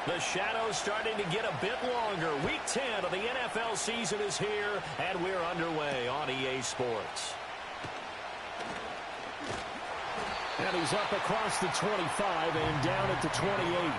The shadow's starting to get a bit longer. Week 10 of the NFL season is here, and we're underway on EA Sports. And he's up across the 25 and down at the 28.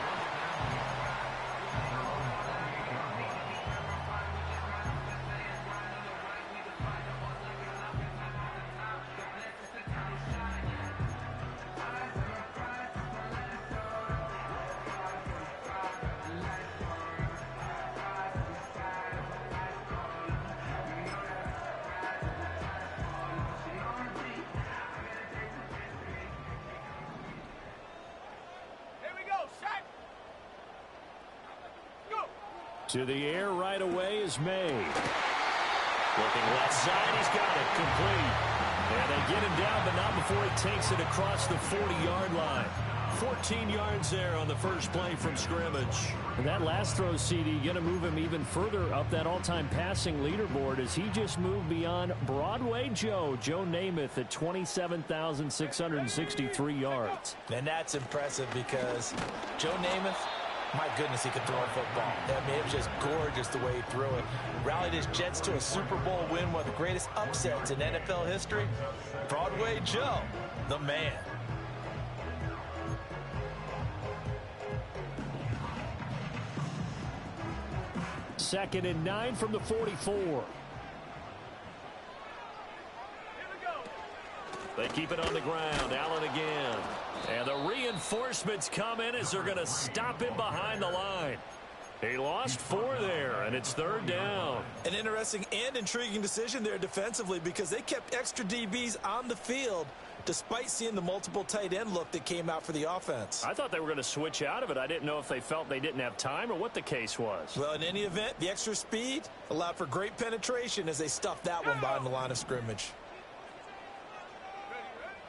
To the air right away is May. Looking left side, he's got it complete. And they get him down, but not before he takes it across the 40-yard line. 14 yards there on the first play from scrimmage. And that last throw, CD, going to move him even further up that all-time passing leaderboard as he just moved beyond Broadway Joe Namath at 27,663 yards. And that's impressive because Joe Namath, my goodness, he could throw a football. I mean, it was just gorgeous the way he threw it. Rallied his Jets to a Super Bowl win, one of the greatest upsets in NFL history. Broadway Joe, the man. Second and 9 from the 44. They keep it on the ground. Allen again. And the reinforcements come in as they're going to stop him behind the line. He lost 4 there, and it's third down. An interesting and intriguing decision there defensively because they kept extra DBs on the field despite seeing the multiple tight end look that came out for the offense. I thought they were going to switch out of it. I didn't know if they felt they didn't have time or what the case was. Well, in any event, the extra speed allowed for great penetration as they stuffed that one behind the line of scrimmage.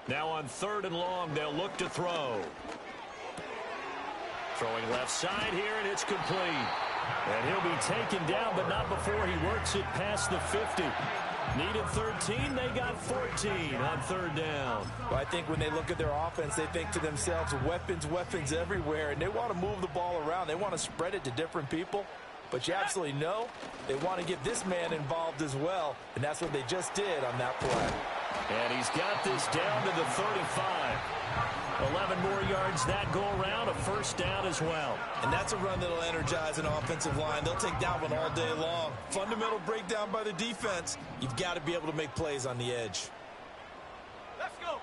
Now on third and long, they'll look to throw. Throwing left side here, and it's complete. And he'll be taken down, but not before he works it past the 50. Needed 13, they got 14 on third down. Well, I think when they look at their offense, they think to themselves, weapons everywhere, and they want to move the ball around. They want to spread it to different people. But you absolutely know they want to get this man involved as well, and that's what they just did on that play. And he's got this down to the 35. 11 more yards that go around, a first down as well. And that's a run that'll energize an offensive line. They'll take that one all day long. Fundamental breakdown by the defense. You've got to be able to make plays on the edge. Let's go.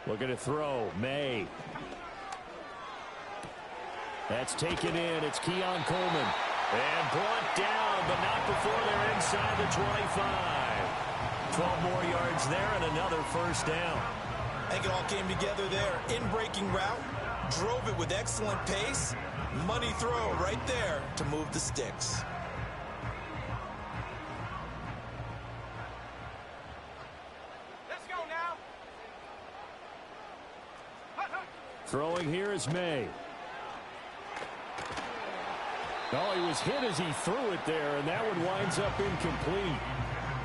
Looking to throw. May. That's taken in. It's Keon Coleman. And brought down, but not before they're inside the 25. 12 more yards there and another first down. I think it all came together there. In-breaking route. Drove it with excellent pace. Money throw right there to move the sticks. Throwing here is May. Oh, he was hit as he threw it there, and that one winds up incomplete.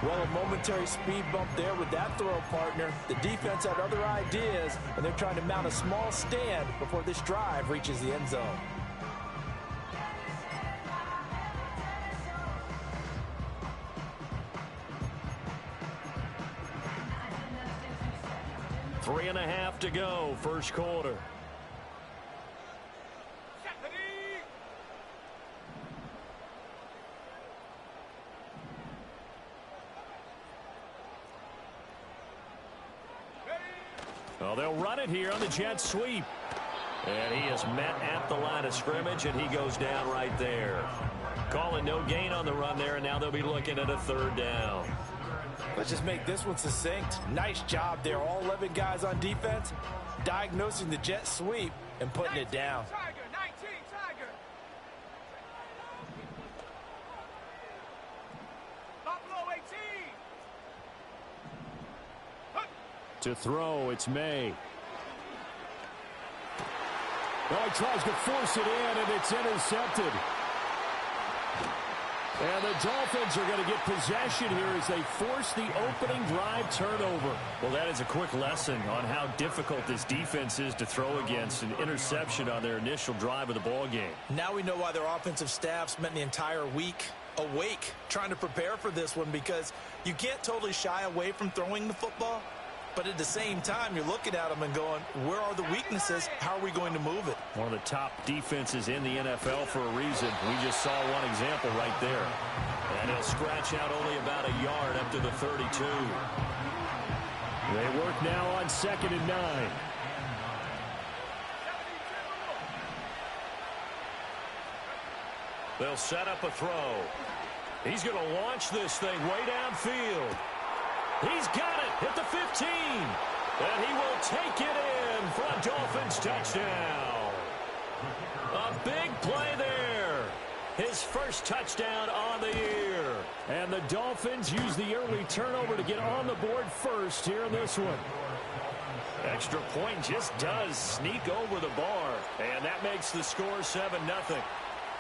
Well, a momentary speed bump there with that throw, partner. The defense had other ideas, and they're trying to mount a small stand before this drive reaches the end zone. Three and a half to go, first quarter. Well, they'll run it here on the jet sweep. And he is met at the line of scrimmage, and he goes down right there. Calling no gain on the run there, and now they'll be looking at a third down. Let's just make this one succinct. Nice job there. All 11 guys on defense diagnosing the jet sweep and putting it down. To throw, it's May. Well, he tries to force it in, and it's intercepted. And the Dolphins are going to get possession here as they force the opening drive turnover. Well, that is a quick lesson on how difficult this defense is to throw against. An interception on their initial drive of the ball game. Now we know why their offensive staff spent the entire week awake trying to prepare for this one, because you can't totally shy away from throwing the football. But at the same time, you're looking at them and going, where are the weaknesses? How are we going to move it? One of the top defenses in the NFL for a reason. We just saw one example right there. And he'll scratch out only about a yard up to the 32. They work now on 2nd and 9. They'll set up a throw. He's going to launch this thing way downfield. He's got it at the 15. And he will take it in for a Dolphins touchdown. A big play there. His first touchdown on the year. And the Dolphins use the early turnover to get on the board first here in this one. Extra point just does sneak over the bar. And that makes the score 7-0.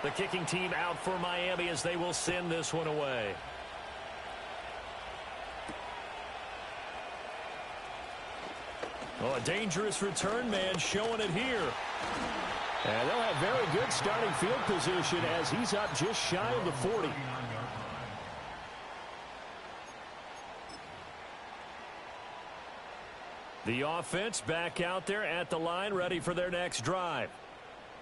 The kicking team out for Miami as they will send this one away. Oh, a dangerous return man showing it here. And they'll have very good starting field position as he's up just shy of the 40. The offense back out there at the line, ready for their next drive.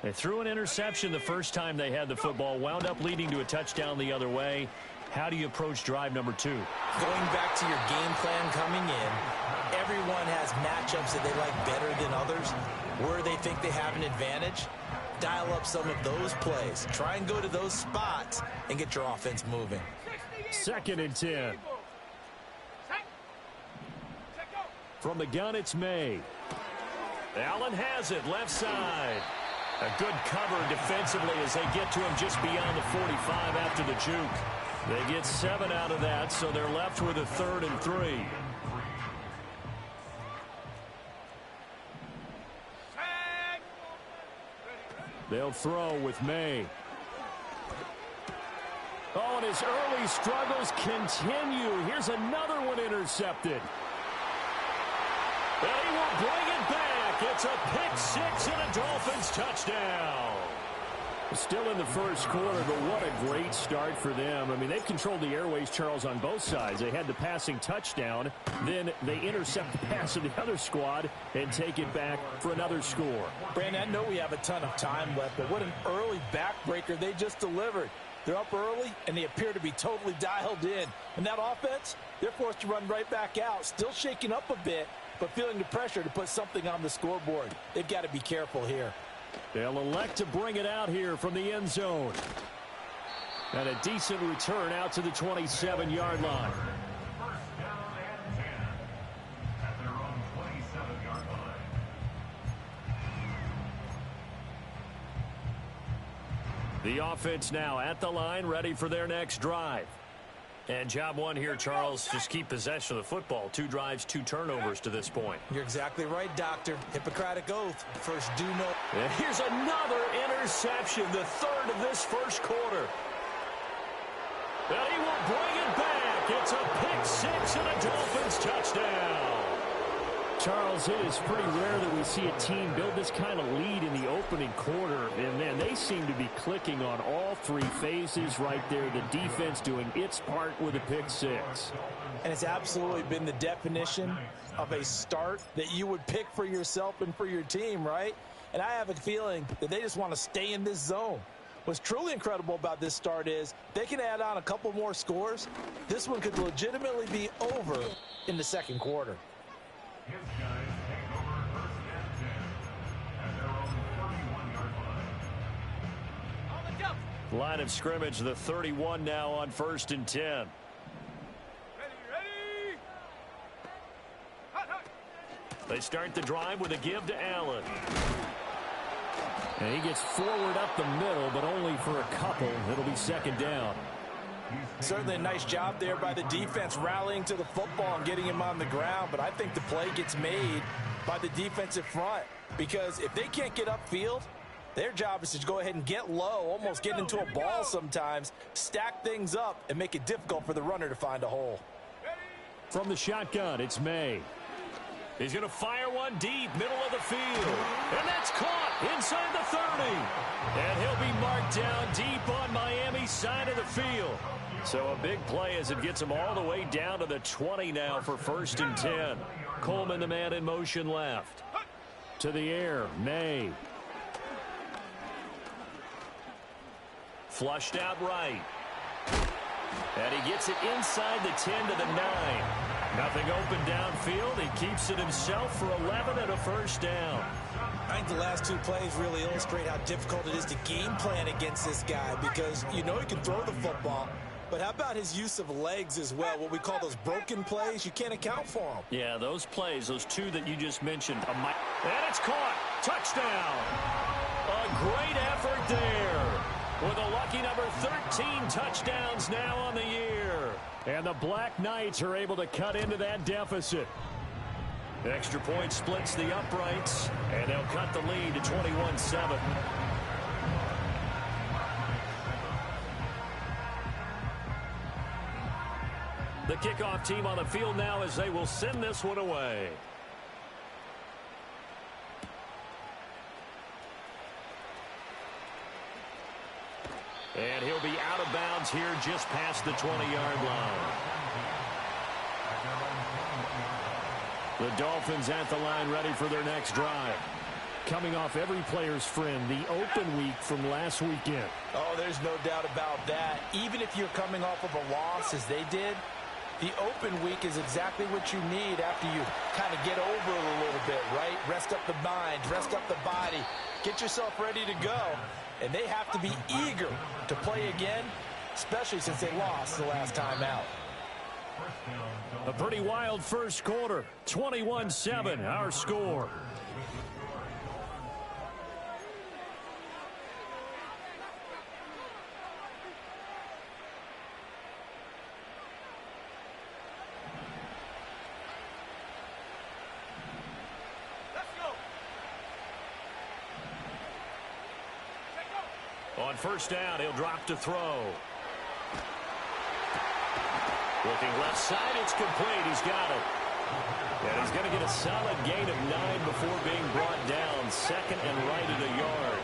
They threw an interception the first time they had the football, wound up leading to a touchdown the other way. How do you approach drive number 2? Going back to your game plan coming in, everyone has matchups that they like better than others. Where they think they have an advantage, dial up some of those plays. Try and go to those spots and get your offense moving. 2nd and 10. From the gun, it's May. Allen has it, left side. A good cover defensively as they get to him just beyond the 45 after the juke. They get 7 out of that, so they're left with a 3rd and 3. They'll throw with May. Oh, and his early struggles continue. Here's another one intercepted. And he will bring it back. It's a pick 6 and a Dolphins touchdown. Still in the first quarter, but what a great start for them. I mean, they've controlled the airways, Charles, on both sides. They had the passing touchdown. Then they intercept the pass of the other squad and take it back for another score. Brandon, I know we have a ton of time left, but what an early backbreaker they just delivered. They're up early, and they appear to be totally dialed in. And that offense, they're forced to run right back out, still shaking up a bit, but feeling the pressure to put something on the scoreboard. They've got to be careful here. They'll elect to bring it out here from the end zone. And a decent return out to the 27-yard line. The offense now at the line, ready for their next drive. And job one here, Charles, just keep possession of the football. 2 drives, 2 turnovers to this point. You're exactly right, Doctor. Hippocratic oath. First, do no. And here's another interception, the 3rd of this first quarter. And he will bring it back. It's a pick 6 and a Dolphins touchdown. Charles, it is pretty rare that we see a team build this kind of lead in the opening quarter. And, man, they seem to be clicking on all 3 phases right there. The defense doing its part with a pick 6. And it's absolutely been the definition of a start that you would pick for yourself and for your team, right? And I have a feeling that they just want to stay in this zone. What's truly incredible about this start is they can add on a couple more scores. This one could legitimately be over in the second quarter. His guys take over 1st and 10 at their own 31-yard line. Line of scrimmage, the 31 now on 1st and 10. Ready. They start the drive with a give to Allen. And he gets forward up the middle, but only for a couple. It'll be 2nd down. Certainly a nice job there by the defense rallying to the football and getting him on the ground, but I think the play gets made by the defensive front because if they can't get upfield, their job is to go ahead and get low, almost get into a ball sometimes, stack things up, and make it difficult for the runner to find a hole. From the shotgun, it's May. He's going to fire one deep, middle of the field. And that's caught inside the 30. And he'll be marked down deep on Miami's side of the field. So a big play as it gets him all the way down to the 20 now for 1st and 10. Coleman, the man in motion left. To the air, May. Flushed out right. And he gets it inside the 10 to the 9. Nothing open downfield. He keeps it himself for 11 and a 1st down. I think the last 2 plays really illustrate how difficult it is to game plan against this guy because you know he can throw the football. But how about his use of legs as well? What we call those broken plays, you can't account for them. Yeah, those plays, those 2 that you just mentioned. And it's caught. Touchdown. A great effort there. With a lucky number 13 touchdowns now on the year. And the Black Knights are able to cut into that deficit. Extra point splits the uprights, and they'll cut the lead to 21-7. The kickoff team on the field now as they will send this one away. And he'll be out of bounds here just past the 20-yard line. The Dolphins at the line ready for their next drive. Coming off every player's friend, the open week from last weekend. Oh, there's no doubt about that. Even if you're coming off of a loss as they did, the open week is exactly what you need after you kind of get over it a little bit, right? Rest up the mind, rest up the body, get yourself ready to go. And they have to be eager to play again, especially since they lost the last time out. A pretty wild first quarter. 21-7, our score. On 1st down, he'll drop to throw. Looking left side, it's complete. He's got it. And he's going to get a solid gain of 9 before being brought down. 2nd and right at a yard.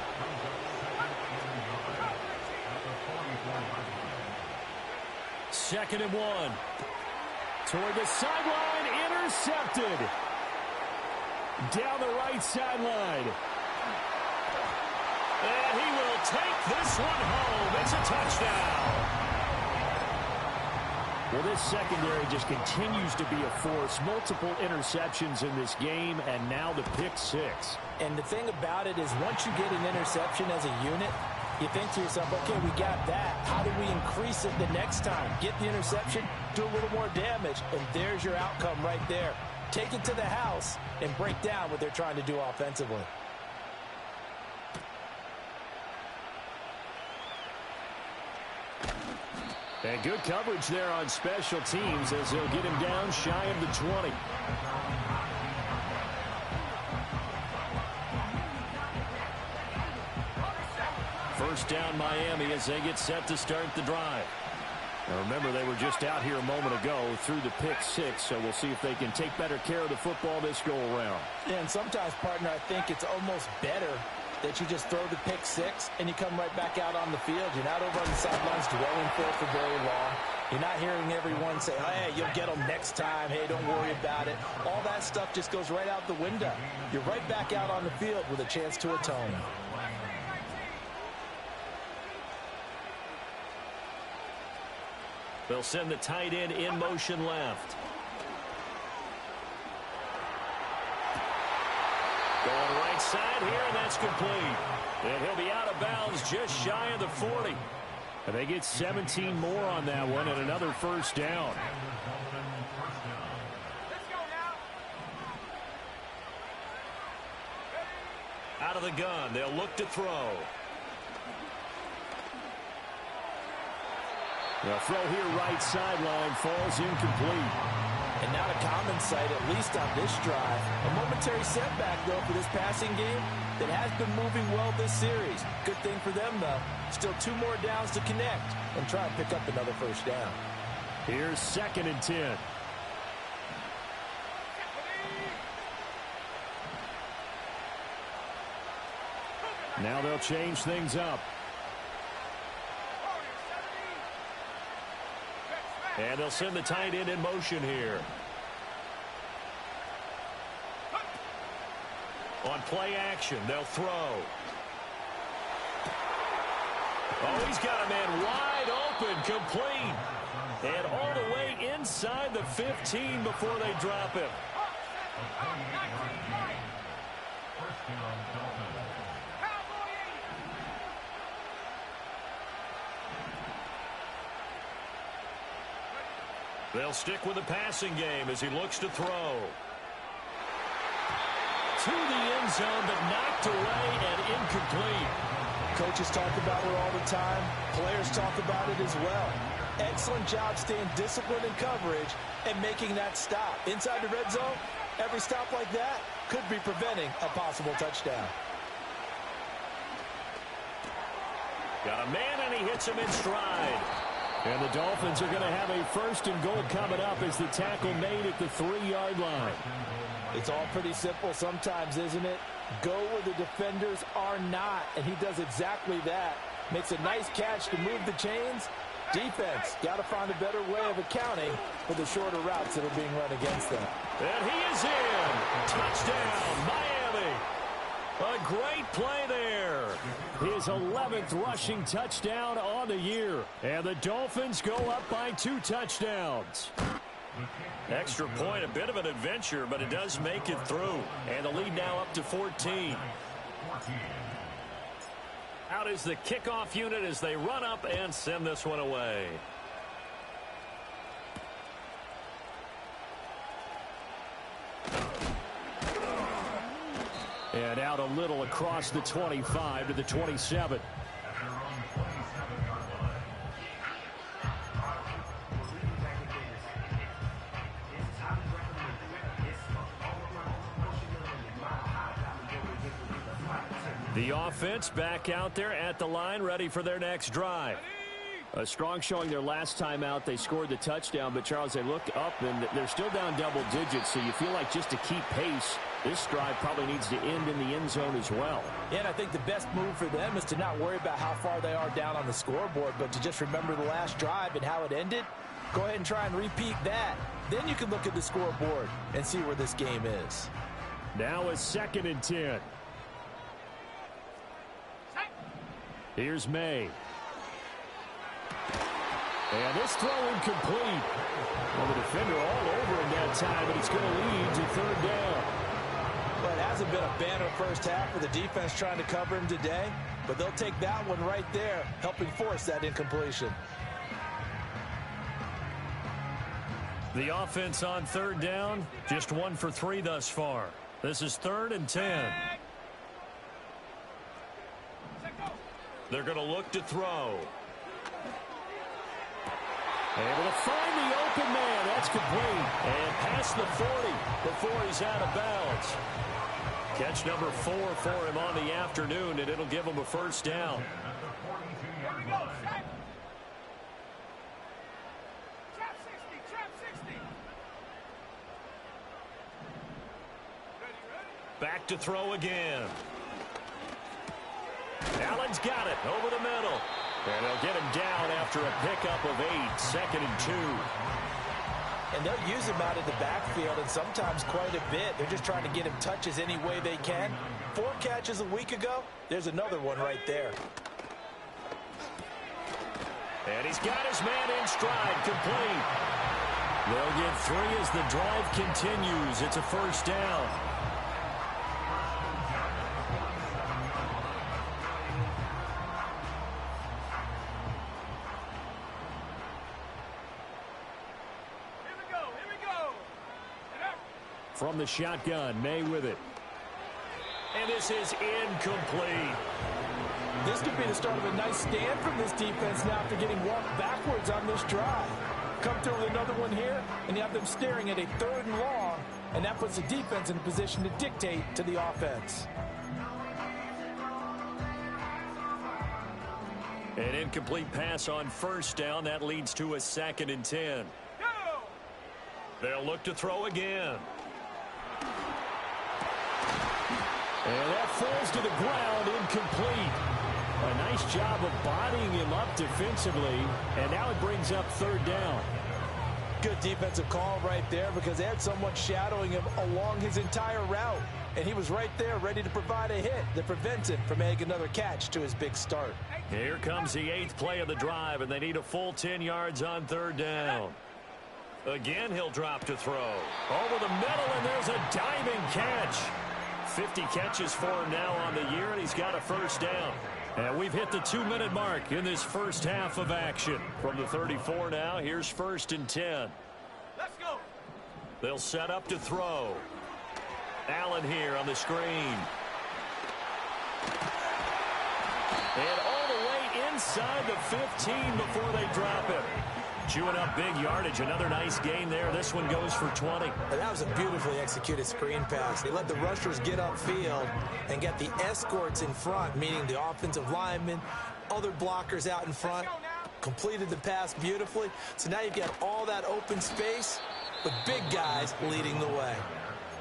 Second and 1. Toward the sideline, intercepted. Down the right sideline. And he will take this one home. It's a touchdown. Well, this secondary just continues to be a force. Multiple interceptions in this game, and now the pick 6. And the thing about it is once you get an interception as a unit, you think to yourself, okay, we got that. How do we increase it the next time? Get the interception, do a little more damage, and there's your outcome right there. Take it to the house and break down what they're trying to do offensively. And good coverage there on special teams as they'll get him down shy of the 20. First down Miami as they get set to start the drive. Now remember, they were just out here a moment ago through the pick 6, so we'll see if they can take better care of the football this go-around. Yeah, and sometimes, partner, I think it's almost better that you just throw the pick 6 and you come right back out on the field. You're not over on the sidelines dwelling for very long. You're not hearing everyone say, hey, you'll get them next time. Hey, don't worry about it. All that stuff just goes right out the window. You're right back out on the field with a chance to atone. They'll send the tight end in motion left. Going right side here, and that's complete. And he'll be out of bounds just shy of the 40. And they get 17 more on that one and another first down. Out of the gun, they'll look to throw. The throw here right sideline falls incomplete. And not a common sight, at least on this drive. A momentary setback, though, for this passing game that has been moving well this series. Good thing for them, though. Still 2 more downs to connect and try and pick up another first down. Here's 2nd and 10. Now they'll change things up. And they'll send the tight end in motion here. On play action, they'll throw. Oh, he's got a man wide open, complete. And all the way inside the 15 before they drop him. They'll stick with the passing game as he looks to throw. To the end zone, but knocked away and incomplete. Coaches talk about it all the time. Players talk about it as well. Excellent job staying disciplined in coverage and making that stop. Inside the red zone, every stop like that could be preventing a possible touchdown. Got a man, and he hits him in stride. And the Dolphins are going to have a 1st and goal coming up as the tackle made at the 3-yard line. It's all pretty simple sometimes, isn't it? Go where the defenders are not, and he does exactly that. Makes a nice catch to move the chains. Defense, got to find a better way of accounting for the shorter routes that are being run against them. And he is in. Touchdown, Miami. A great play there. His 11th rushing touchdown on the year. And the Dolphins go up by 2 touchdowns. Extra point, a bit of an adventure, but it does make it through. And the lead now up to 14. Out is the kickoff unit as they run up and send this one away. And out a little across the 25 to the 27. The offense back out there at the line, ready for their next drive. A strong showing their last time out. They scored the touchdown, but, Charles, they look up, and they're still down double digits, so you feel like just to keep pace, this drive probably needs to end in the end zone as well. And I think the best move for them is to not worry about how far they are down on the scoreboard, but to just remember the last drive and how it ended. Go ahead and try and repeat that. Then you can look at the scoreboard and see where this game is. Now a 2nd and 10. Here's May. And this throw incomplete. Well, the defender all over him that time, but it's going to lead to 3rd down. Well, it hasn't been a banner first half for the defense trying to cover him today, but they'll take that one right there, helping force that incompletion. The offense on 3rd down, just 1 for 3 thus far. This is 3rd and 10. They're going to look to throw. Able to find the open man. That's complete. And past the 40 before he's out of bounds. Catch number 4 for him on the afternoon, and it'll give him a 1st down. Back to throw again. Allen's got it over the middle. And they'll get him down after a pickup of 8, 2nd and 2. And they'll use him out of the backfield, and sometimes quite a bit. They're just trying to get him touches any way they can. 4 catches a week ago. There's another one right there. And he's got his man in stride, complete. They'll get 3 as the drive continues. It's a 1st down. From the shotgun, May with it. And this is incomplete. This could be the start of a nice stand from this defense now after getting walked backwards on this drive. Come through with another one here, and you have them staring at a 3rd and long, and that puts the defense in a position to dictate to the offense. An incomplete pass on 1st down. That leads to a 2nd and 10. They'll look to throw again. And that falls to the ground, incomplete. A nice job of bodying him up defensively, and now it brings up 3rd down. Good defensive call right there because they had someone shadowing him along his entire route. And he was right there ready to provide a hit that prevents him from making another catch to his big start. Here comes the 8th play of the drive, and they need a full 10 yards on 3rd down. Again, he'll drop to throw. Over the middle, and there's a diving catch. 50 catches for him now on the year, and he's got a 1st down. And we've hit the 2-minute mark in this first half of action. From the 34 now, here's 1st and 10. Let's go. They'll set up to throw. Allen here on the screen. And all the way inside the 15 before they drop him. Chewing up big yardage. Another nice gain there. This one goes for 20. And that was a beautifully executed screen pass. They let the rushers get upfield and get the escorts in front, meaning the offensive linemen, other blockers out in front. Completed the pass beautifully. So now you've got all that open space with big guys leading the way.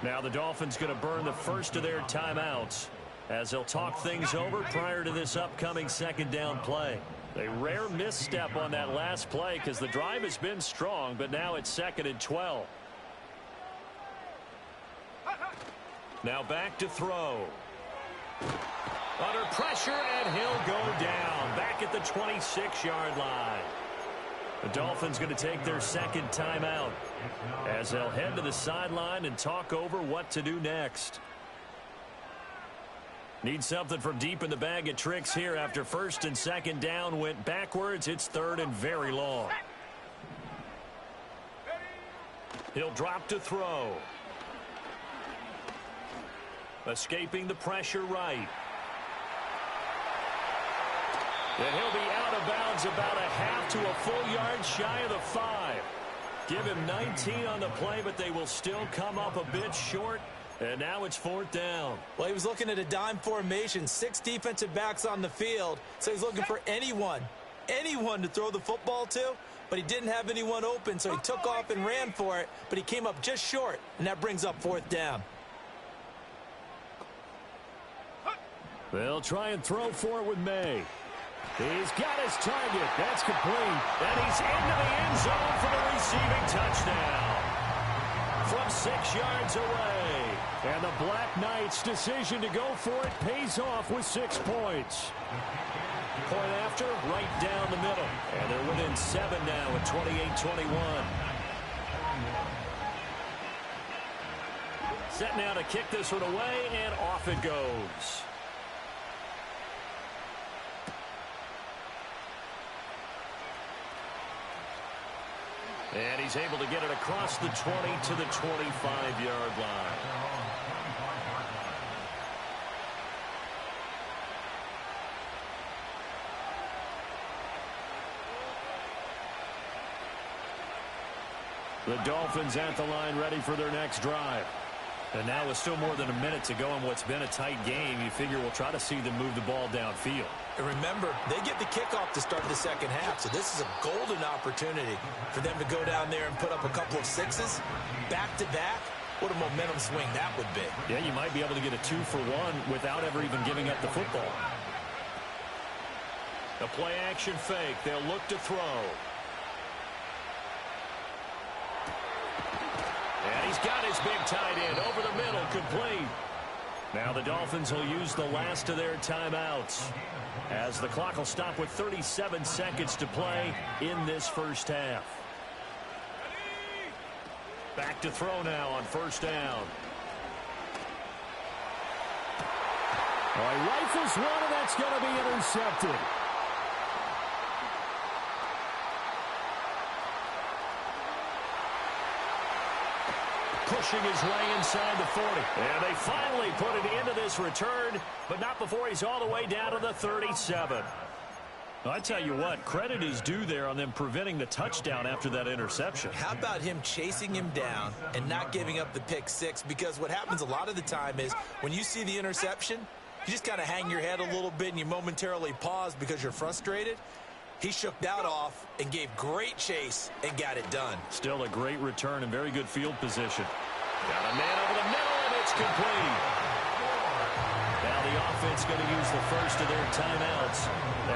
Now the Dolphins going to burn the first of their timeouts as they'll talk things over prior to this upcoming 2nd down play. A rare misstep on that last play because the drive has been strong, but now it's 2nd and 12. Now back to throw. Under pressure, and he'll go down. Back at the 26-yard line. The Dolphins going to take their 2nd timeout as they'll head to the sideline and talk over what to do next. Need something from deep in the bag of tricks here after 1st and 2nd down went backwards. It's 3rd and very long. He'll drop to throw. Escaping the pressure right. And he'll be out of bounds about a half to a full yard shy of the 5. Give him 19 on the play, but they will still come up a bit short. And now it's 4th down. Well, he was looking at a dime formation, 6 defensive backs on the field. So he's looking for anyone to throw the football to, but he didn't have anyone open, so he took off and ran for it, but he came up just short, and that brings up 4th down. They'll try and throw for it with May. He's got his target. That's complete. And he's into the end zone for the receiving touchdown. From 6 yards away. And the Black Knights' decision to go for it pays off with 6 points. Point after, right down the middle. And they're within 7 now at 28-21. Set now to kick this one away, and off it goes. And he's able to get it across the 20 to the 25-yard line. The Dolphins at the line ready for their next drive. And now with still more than a minute to go in what's been a tight game, you figure we'll try to see them move the ball downfield. And remember, they get the kickoff to start the second half, so this is a golden opportunity for them to go down there and put up a couple of 6s back-to-back. What a momentum swing that would be. Yeah, you might be able to get a 2-for-1 without ever even giving up the football. A play-action fake. They'll look to throw. And he's got his big tight end over the middle, complete. Now the Dolphins will use the last of their timeouts as the clock will stop with 37 seconds to play in this first half. Back to throw now on first down. Well, he rifles one, and that's going to be intercepted. pushing his way inside the 40. And they finally put an end to this return, but not before he's all the way down to the 37. I tell you what, credit is due there on them preventing the touchdown after that interception. How about him chasing him down and not giving up the pick six? Because what happens a lot of the time is when you see the interception, you just kind of hang your head a little bit and you momentarily pause because you're frustrated. He shook that off and gave great chase and got it done. Still a great return and very good field position. Got a man over the middle, and it's complete. Now the offense going to use the first of their timeouts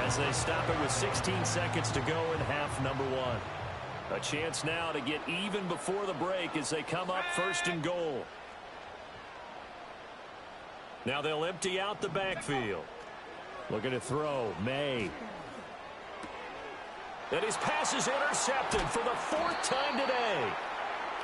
as they stop it with 16 seconds to go in half number one. A chance now to get even before the break as they come up first and goal. Now they'll empty out the backfield. Looking to throw, May. And his pass is intercepted for the fourth time today.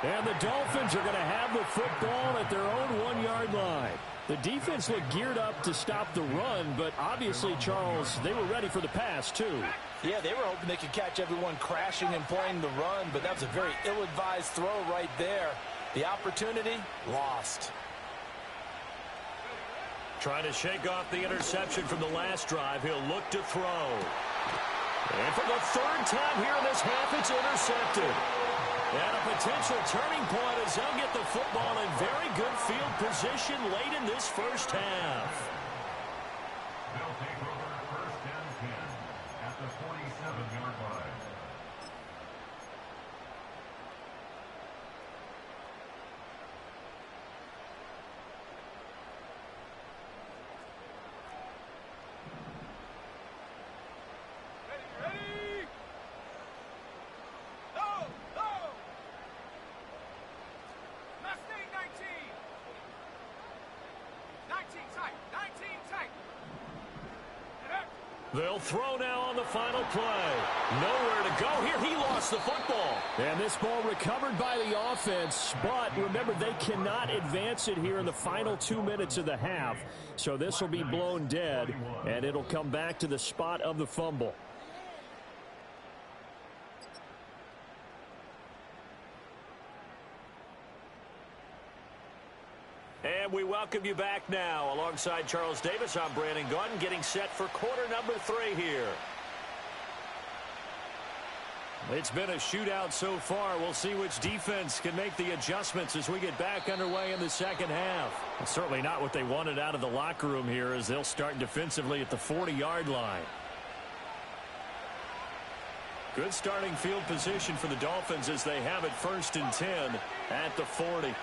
And the Dolphins are going to have the football at their own 1-yard line. The defense looked geared up to stop the run, but obviously, Charles, they were ready for the pass, too. Yeah, they were hoping they could catch everyone crashing and playing the run, but that was a very ill-advised throw right there. The opportunity, lost. Trying to shake off the interception from the last drive. He'll look to throw. And for the third time here in this half, it's intercepted. And a potential turning point as they'll get the football in very good field position late in this first half. They'll take over first and 10 at the 47-yard line. They'll throw now on the final play. Nowhere to go here. He lost the football. And this ball recovered by the offense. But remember, they cannot advance it here in the final 2 minutes of the half. So this will be blown dead, and it'll come back to the spot of the fumble. And we welcome you back now. Alongside Charles Davis, I'm Brandon Gaudin, getting set for quarter number 3 here. It's been a shootout so far. We'll see which defense can make the adjustments as we get back underway in the second half. It's certainly not what they wanted out of the locker room here as they'll start defensively at the 40-yard line. Good starting field position for the Dolphins as they have it first and 10 at the 40.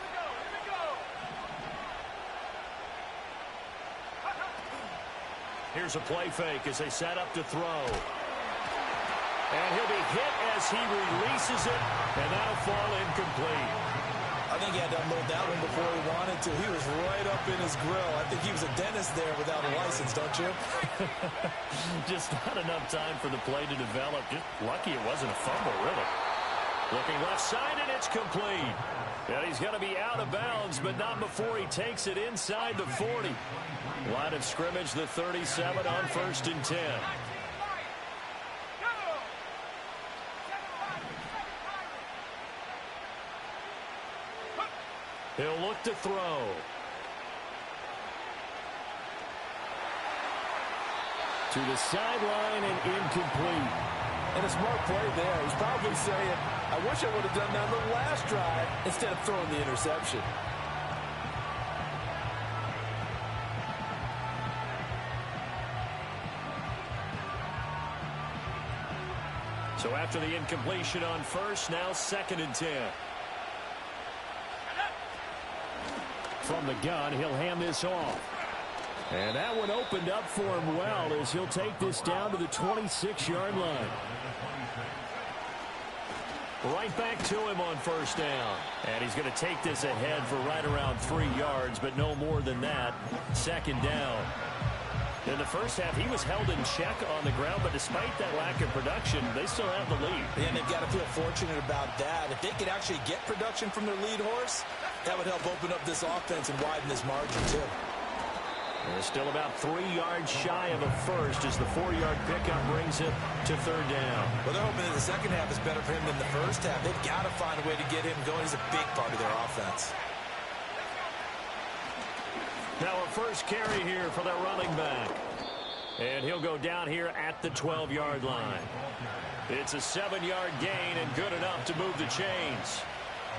Here's a play fake as they set up to throw. And he'll be hit as he releases it, and that'll fall incomplete. I think he had to unload that one before he wanted to. He was right up in his grill. I think he was a dentist there without a license, don't you? Just not enough time for the play to develop. Just lucky it wasn't a fumble, really. Looking left side, and it's complete. And he's going to be out of bounds, but not before he takes it inside the 40. Line of scrimmage, the 37 on first and 10. He'll look to throw. To the sideline and incomplete. And a smart play there. He's probably saying, I wish I would have done that on the last drive instead of throwing the interception. So after the incompletion on first, now second and 10. From the gun, he'll hand this off. And that one opened up for him well as he'll take this down to the 26-yard line. Right back to him on first down. And he's going to take this ahead for right around 3 yards, but no more than that. Second down. In the first half, he was held in check on the ground, but despite that lack of production, they still have the lead. And they've got to feel fortunate about that. If they could actually get production from their lead horse, that would help open up this offense and widen this margin, too. And still about 3 yards shy of a first as the 4-yard pickup brings it to third down. Well, they're hoping that the second half is better for him than the first half. They've got to find a way to get him going. He's a big part of their offense. Now a first carry here for their running back. And he'll go down here at the 12-yard line. It's a 7-yard gain and good enough to move the chains.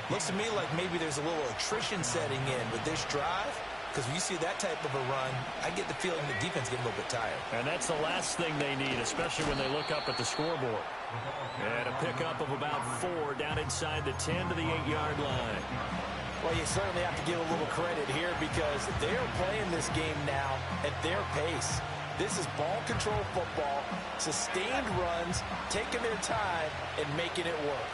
Looks to me like maybe there's a little attrition setting in with this drive. Because when you see that type of a run, I get the feeling the defense getting a little bit tired. And that's the last thing they need, especially when they look up at the scoreboard. And a pickup of about 4 down inside the 10 to the 8-yard line. Well, you certainly have to give a little credit here because they're playing this game now at their pace. This is ball control football, sustained runs, taking their time, and making it work.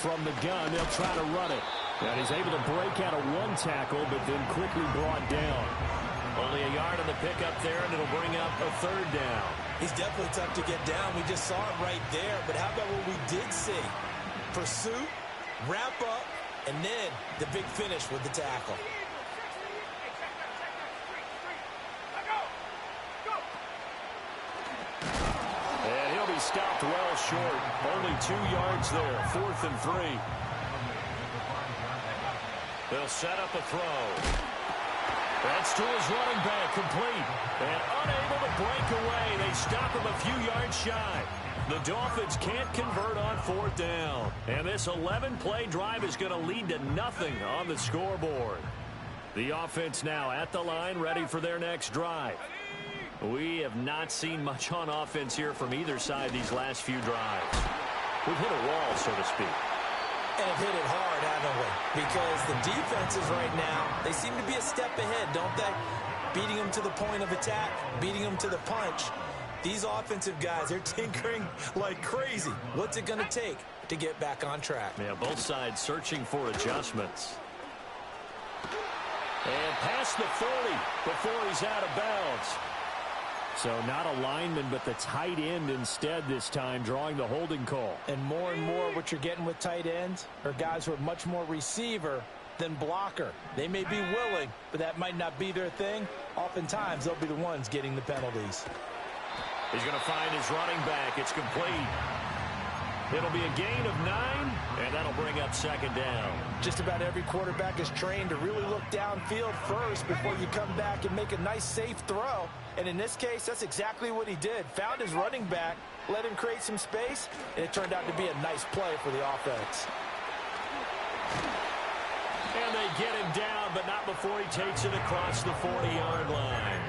From the gun, they'll try to run it. And he's able to break out of 1 tackle, but then quickly brought down. Only a yard on the pickup there, and it'll bring up a 3rd down. He's definitely tough to get down. We just saw it right there. But how about what we did see? Pursuit, wrap up, and then the big finish with the tackle. And he'll be stopped well short. Only 2 yards there. 4th and 3. They'll set up a throw. That's to his running back, complete. And unable to break away. They stop him a few yards shy. The Dolphins can't convert on 4th down. And this 11-play drive is going to lead to nothing on the scoreboard. The offense now at the line, ready for their next drive. We have not seen much on offense here from either side these last few drives. We've hit a wall, so to speak. And have hit it hard, haven't we? Because the defenses right now, they seem to be a step ahead, don't they? Beating them to the point of attack, beating them to the punch. These offensive guys, they're tinkering like crazy. What's it going to take to get back on track? Yeah, both sides searching for adjustments. And past the 40 before he's out of bounds. So not a lineman, but the tight end instead this time, drawing the holding call. And more what you're getting with tight ends are guys who are much more receiver than blocker. They may be willing, but that might not be their thing. Oftentimes, they'll be the ones getting the penalties. He's going to find his running back. It's complete. It'll be a gain of 9, and that'll bring up 2nd down. Just about every quarterback is trained to really look downfield first before you come back and make a nice, safe throw. And in this case, that's exactly what he did. Found his running back, let him create some space, and it turned out to be a nice play for the offense. And they get him down, but not before he takes it across the 40-yard line.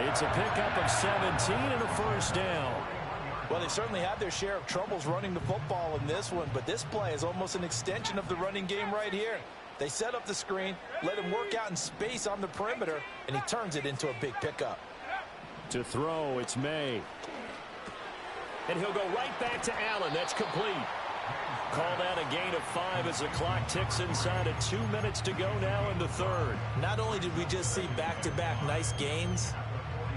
It's a pickup of 17 and a 1st down. Well, they certainly had their share of troubles running the football in this one, but this play is almost an extension of the running game right here. They set up the screen, let him work out in space on the perimeter, and he turns it into a big pickup. To throw, it's May. And he'll go right back to Allen. That's complete. Call that a gain of 5 as the clock ticks inside of 2 minutes to go now in the 3rd. Not only did we just see back-to-back nice gains,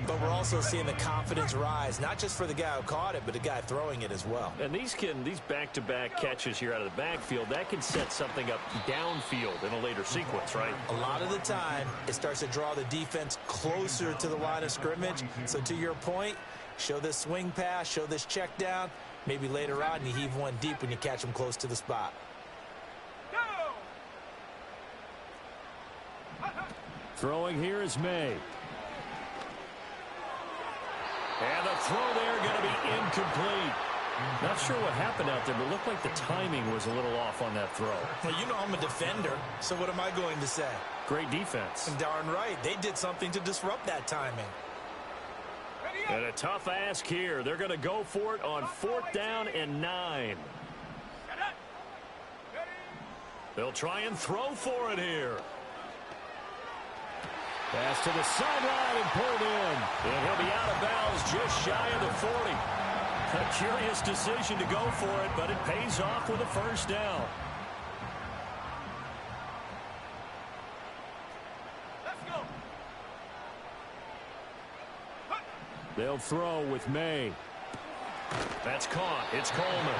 but we're also seeing the confidence rise, not just for the guy who caught it, but the guy throwing it as well. And these back-to-back catches here out of the backfield, that can set something up downfield in a later sequence, right? A lot of the time, it starts to draw the defense closer to the line of scrimmage. So to your point, show this swing pass, show this check down. Maybe later on, you heave one deep when you catch them close to the spot. Throwing here is May. And the throw there going to be incomplete. Not sure what happened out there, but it looked like the timing was a little off on that throw. Well, you know I'm a defender, so what am I going to say? Great defense. And darn right, they did something to disrupt that timing. And a tough ask here. They're going to go for it on 4th down and 9. They'll try and throw for it here. Pass to the sideline and pulled in. And he'll be out of bounds just shy of the 40. A curious decision to go for it, but it pays off with a 1st down. They'll throw with May. That's caught. It's Coleman.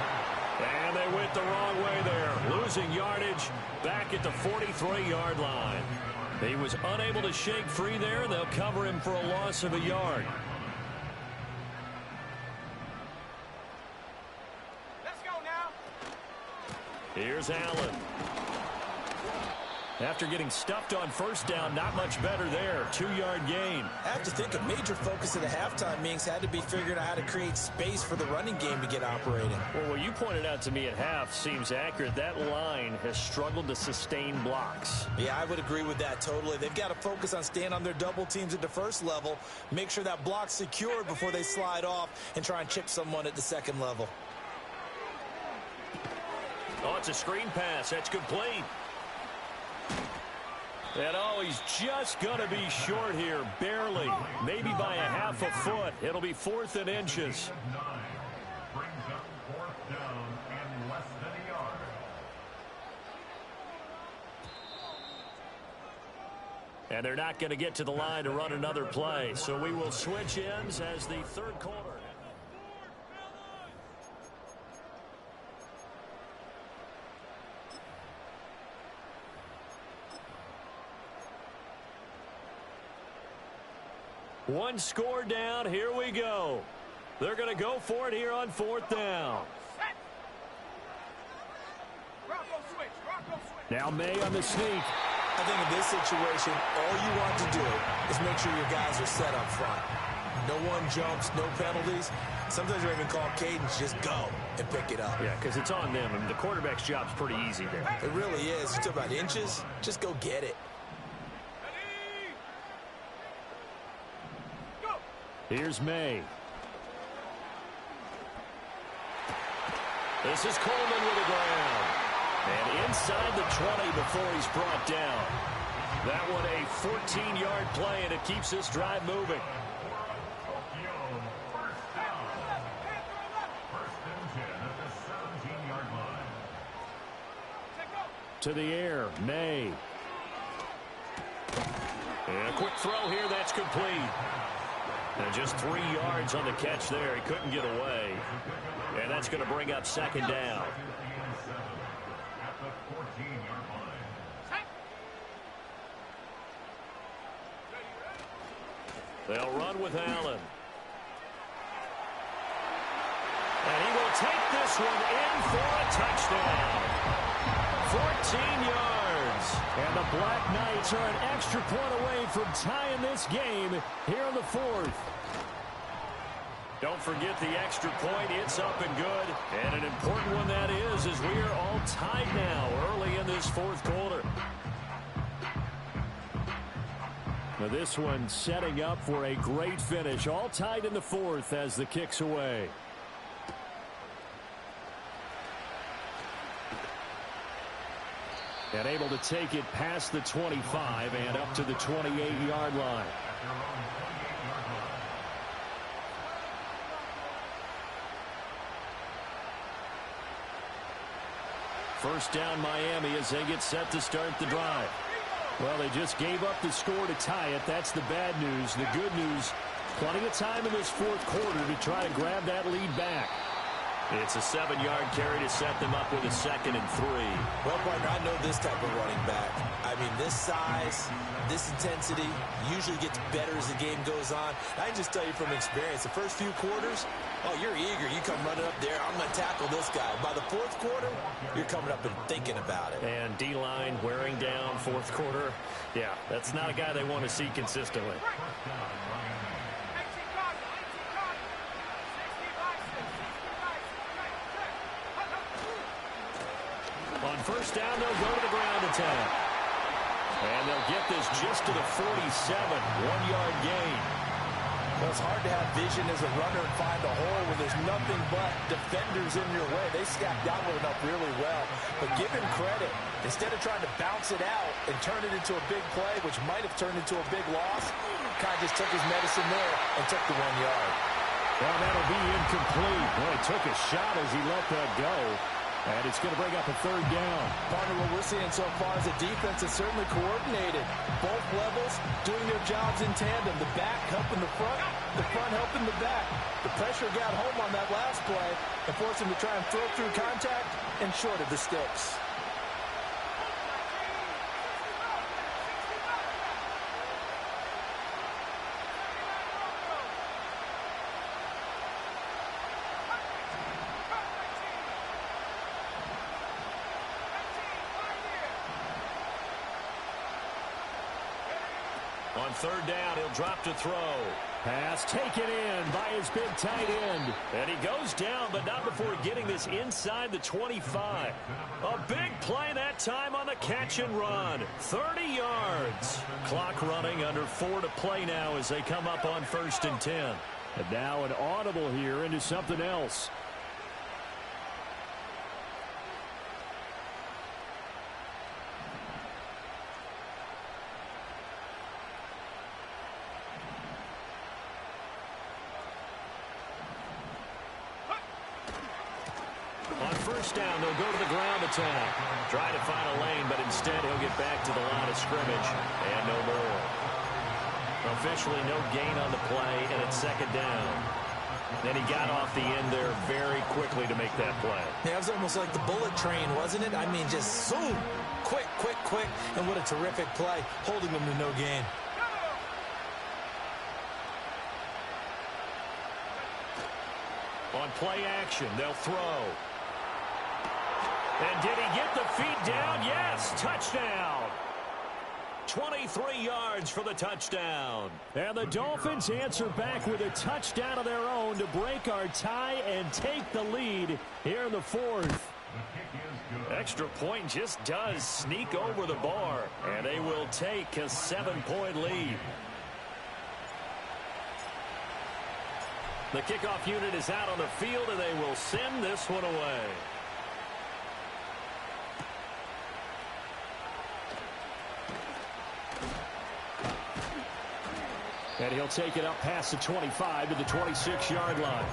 And they went the wrong way there. Losing yardage back at the 43-yard line. He was unable to shake free there. They'll cover him for a loss of a yard. Let's go now. Here's Allen. After getting stuffed on first down, not much better there. 2-yard gain. I have to think a major focus of the halftime meetings had to be figuring out how to create space for the running game to get operating. Well, what you pointed out to me at half seems accurate. That line has struggled to sustain blocks. Yeah, I would agree with that totally. They've got to focus on staying on their double teams at the first level, make sure that block's secured before they slide off and try and chip someone at the second level. Oh, it's a screen pass. That's complete. And oh, he's just going to be short here, barely, maybe by a half a foot. It'll be 4th and inches. 9 brings up 4th down and less than a yard. And they're not going to get to the line to run another play. So we will switch ends as the third quarter. One score down. Here we go. They're going to go for it here on 4th down. Now May on the sneak. I think in this situation, all you want to do is make sure your guys are set up front. No one jumps, no penalties. Sometimes you're even called cadence, just go and pick it up. Yeah, because it's on them. I mean, the quarterback's job's pretty easy there. It really is. You talk about inches, just go get it. Here's May. This is Coleman with the ground. And inside the 20 before he's brought down. That one a 14-yard play, and it keeps this drive moving. First and 10 at the 17-yard line. To the air, May. And a quick throw here, that's complete. And just 3 yards on the catch there. He couldn't get away. And that's going to bring up 2nd down. At the 14-yard line. They'll run with Allen. And he will take this one in for a touchdown. 14 yards. And the Black Knights are an extra point away from tying this game here in the 4th. Don't forget the extra point. It's up and good. And an important one that is, as we are all tied now early in this 4th quarter. Now this one setting up for a great finish. All tied in the 4th as the kick's away. And able to take it past the 25 and up to the 28-yard line. First down Miami as they get set to start the drive. Well, they just gave up the score to tie it. That's the bad news. The good news, plenty of time in this 4th quarter to try to grab that lead back. It's a 7-yard carry to set them up with a 2nd and 3. Well, partner, I know this type of running back. I mean, this size, this intensity usually gets better as the game goes on. I can just tell you from experience, the first few quarters, oh, you're eager. You come running up there, I'm going to tackle this guy. By the 4th quarter, you're coming up and thinking about it. And D-line wearing down 4th quarter. Yeah, that's not a guy they want to see consistently. On first down, they'll go to the ground attack. And they'll get this just to the 47, 1-yard gain. Well, it's hard to have vision as a runner and find a hole when there's nothing but defenders in your way. They stacked that one up really well. But give him credit. Instead of trying to bounce it out and turn it into a big play, which might have turned into a big loss, kind of just took his medicine there and took the 1 yard. Well, that'll be incomplete. Well, he took a shot as he let that go. And it's going to bring up a 3rd down. Partner, what we're seeing so far is the defense is certainly coordinated. Both levels doing their jobs in tandem. The back helping the front. the front helping the back. The pressure got home on that last play and forced him to try and throw through contact and short of the sticks. On third down, he'll drop to throw. Pass taken in by his big tight end. And he goes down, but not before getting this inside the 25. A big play that time on the catch and run. 30 yards. Clock running, under 4 to play now as they come up on 1st and 10. And now an audible here into something else. On first down, they'll go to the ground attack. Try to find a lane, but instead he'll get back to the line of scrimmage. And no more. Officially no gain on the play, and it's 2nd down. And he got off the end there very quickly to make that play. Yeah, it was almost like the bullet train, wasn't it? I mean, just zoom. Quick, quick, quick. And what a terrific play, holding them to no gain. On play action, they'll throw. And did he get the feet down? Yes, touchdown. 23 yards for the touchdown. And the Dolphins answer back with a touchdown of their own to break our tie and take the lead here in the 4th. Extra point just does sneak over the bar, and they will take a 7-point lead. The kickoff unit is out on the field, and they will send this one away. And he'll take it up past the 25 to the 26-yard line.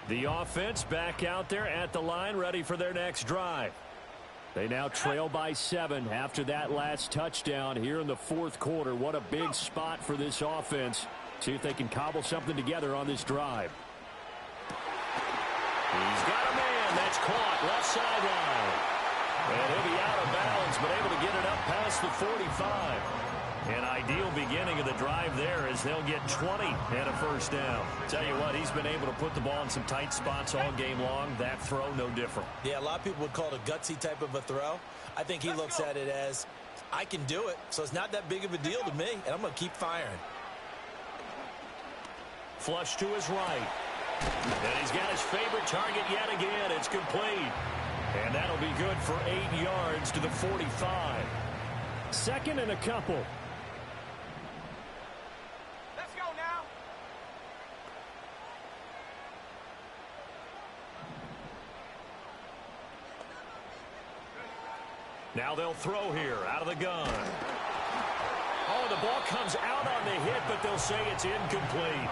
The offense back out there at the line, ready for their next drive. They now trail by 7 after that last touchdown here in the 4th quarter. What a big spot for this offense. See if they can cobble something together on this drive. He's got a man. That's caught left sideline. And he'll be out of bounds, but able to get it up past the 45. An ideal beginning of the drive there as they'll get 20 and a first down. Tell you what, he's been able to put the ball in some tight spots all game long. That throw, no different. Yeah, a lot of people would call it a gutsy type of a throw. I think he looks at it as, I can do it, so it's not that big of a deal to me, and I'm going to keep firing. Flush to his right. And he's got his favorite target yet again. It's complete. And that'll be good for 8 yards to the 45. 2nd and a couple. Let's go now. Now they'll throw here out of the gun. Oh, the ball comes out on the hit, but they'll say it's incomplete.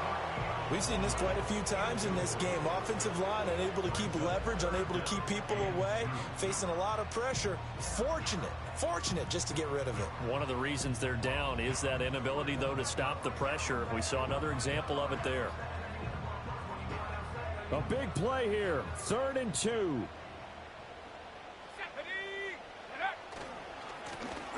We've seen this quite a few times in this game. Offensive line unable to keep leverage, unable to keep people away, facing a lot of pressure. Fortunate just to get rid of it. One of the reasons they're down is that inability, though, to stop the pressure. We saw another example of it there. A big play here. 3rd and 2.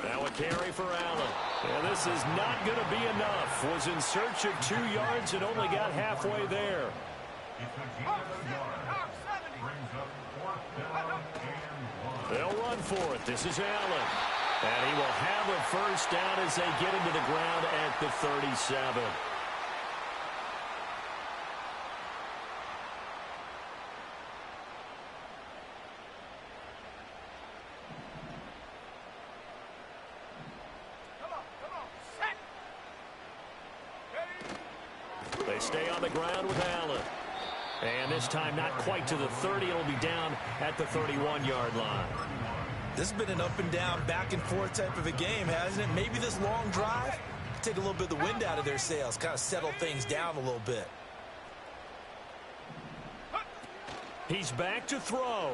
Now a carry for Allen. And this is not going to be enough. Was in search of 2 yards and only got halfway there. They'll run for it. This is Allen. And he will have a first down as they get into the ground at the 37. They stay on the ground with Allen. And this time not quite to the 30. It'll be down at the 31-yard line. This has been an up and down, back and forth type of a game, hasn't it? Maybe this long drive take a little bit of the wind out of their sails, kind of settle things down a little bit. He's back to throw.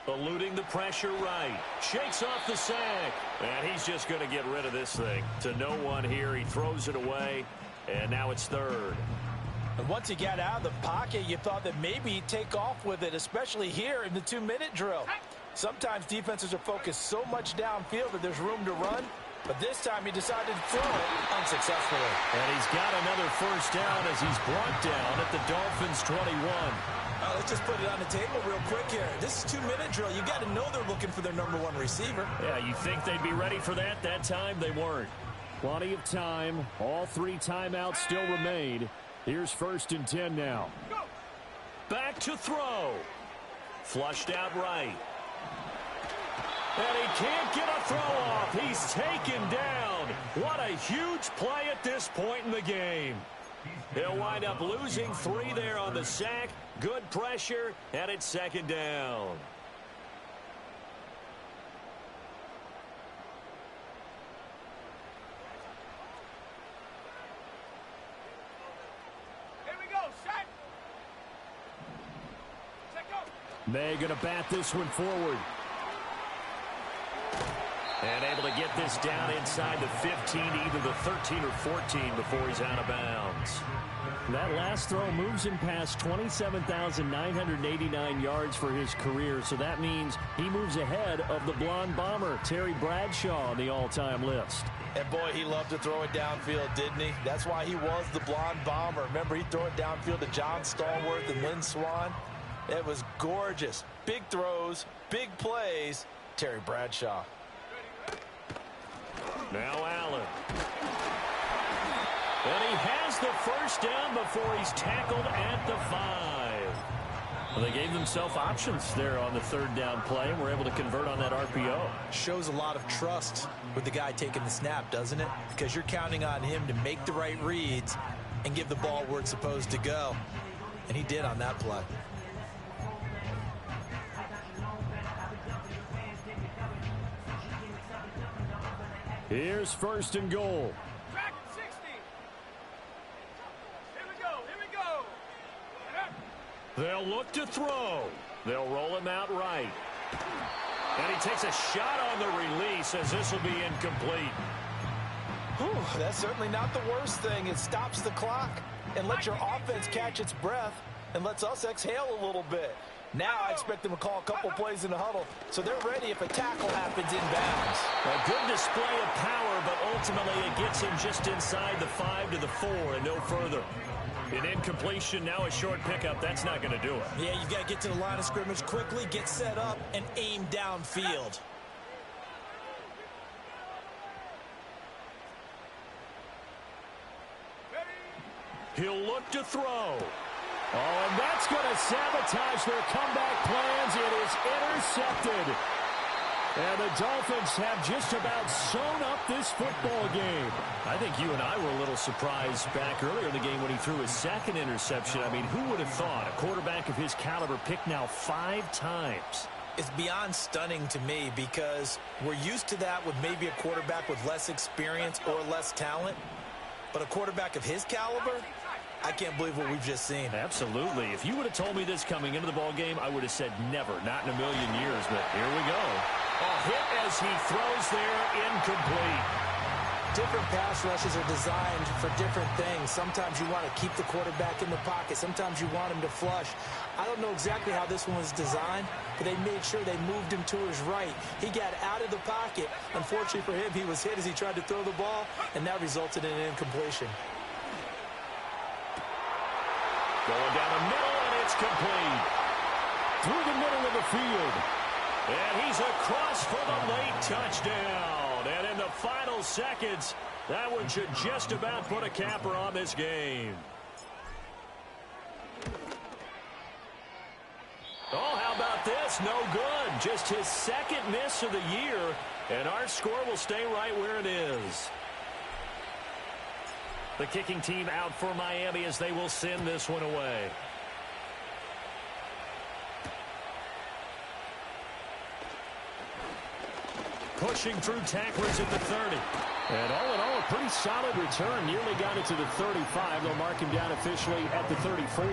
Eluding the pressure right. Shakes off the sack. And he's just going to get rid of this thing. To no one here. He throws it away. And now it's third. And once he got out of the pocket, you thought that maybe he'd take off with it, especially here in the 2-minute drill. Sometimes defenses are focused so much downfield that there's room to run. But this time he decided to throw it unsuccessfully. And he's got another first down as he's brought down at the Dolphins' 21. Let's just put it on the table real quick here. This is 2-minute drill. You got to know they're looking for their #1 receiver. Yeah, you think they'd be ready for that? That time they weren't. Plenty of time. All 3 timeouts still remain. Here's 1st and 10 now. Back to throw. Flushed out right. And he can't get a throw off. He's taken down. What a huge play at this point in the game. He'll wind up losing 3 there on the sack. Good pressure, and it's 2nd down. Here we go, set. Check up. They're going to bat this one forward. And able to get this down inside the 15 to either the 13 or 14 before he's out of bounds. That last throw moves him past 27,989 yards for his career, so that means he moves ahead of the blonde bomber, Terry Bradshaw, on the all-time list. And boy, he loved to throw it downfield, didn't he? That's why he was the blonde bomber. Remember, he'd throw it downfield to John Stallworth and Lynn Swann. It was gorgeous. Big throws, big plays. Terry Bradshaw. Now Allen. And he has the first down before he's tackled at the 5. Well, they gave themselves options there on the 3rd down play, and were able to convert on that RPO. Shows a lot of trust with the guy taking the snap, doesn't it? Because you're counting on him to make the right reads and give the ball where it's supposed to go. And he did on that play. Here's 1st and goal. Track 60. Here we go, here we go. They'll look to throw. They'll roll him out right. And he takes a shot on the release as this will be incomplete. Whew, that's certainly not the worst thing. It stops the clock and lets your offense catch its breath and lets us exhale a little bit. Now I expect them to call a couple plays in the huddle, so they're ready if a tackle happens inbounds. A good display of power, but ultimately it gets him just inside the 5 to the 4 and no further. An incompletion, now a short pickup. That's not going to do it. Yeah, you've got to get to the line of scrimmage quickly, get set up, and aim downfield. He'll look to throw. Oh, and that's going to sabotage their comeback plans. It is intercepted. And the Dolphins have just about sewn up this football game. I think you and I were a little surprised back earlier in the game when he threw his 2nd interception. I mean, who would have thought a quarterback of his caliber picked now 5 times? It's beyond stunning to me because we're used to that with maybe a quarterback with less experience or less talent. But a quarterback of his caliber, I can't believe what we've just seen. Absolutely. If you would have told me this coming into the ball game, I would have said never, not in a million years. But here we go. A hit as he throws there, incomplete. Different pass rushes are designed for different things. Sometimes you want to keep the quarterback in the pocket. Sometimes you want him to flush. I don't know exactly how this one was designed, but they made sure they moved him to his right. He got out of the pocket. Unfortunately for him, he was hit as he tried to throw the ball, and that resulted in an incompletion. Going down the middle, and it's complete. Through the middle of the field. And he's across for the late touchdown. And in the final seconds, that one should just about put a capper on this game. Oh, how about this? No good. Just his 2nd miss of the year. And our score will stay right where it is. The kicking team out for Miami as they will send this one away. Pushing through tacklers at the 30. And all in all, a pretty solid return. Nearly got it to the 35. They'll mark him down officially at the 34.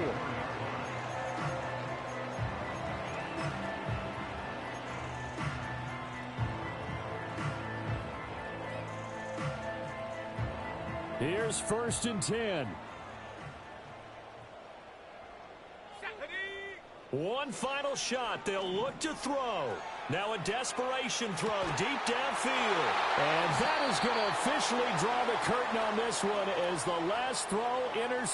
Here's 1st and 10. One final shot. They'll look to throw. Now a desperation throw deep downfield. And that is going to officially draw the curtain on this one as the last throw intercepted.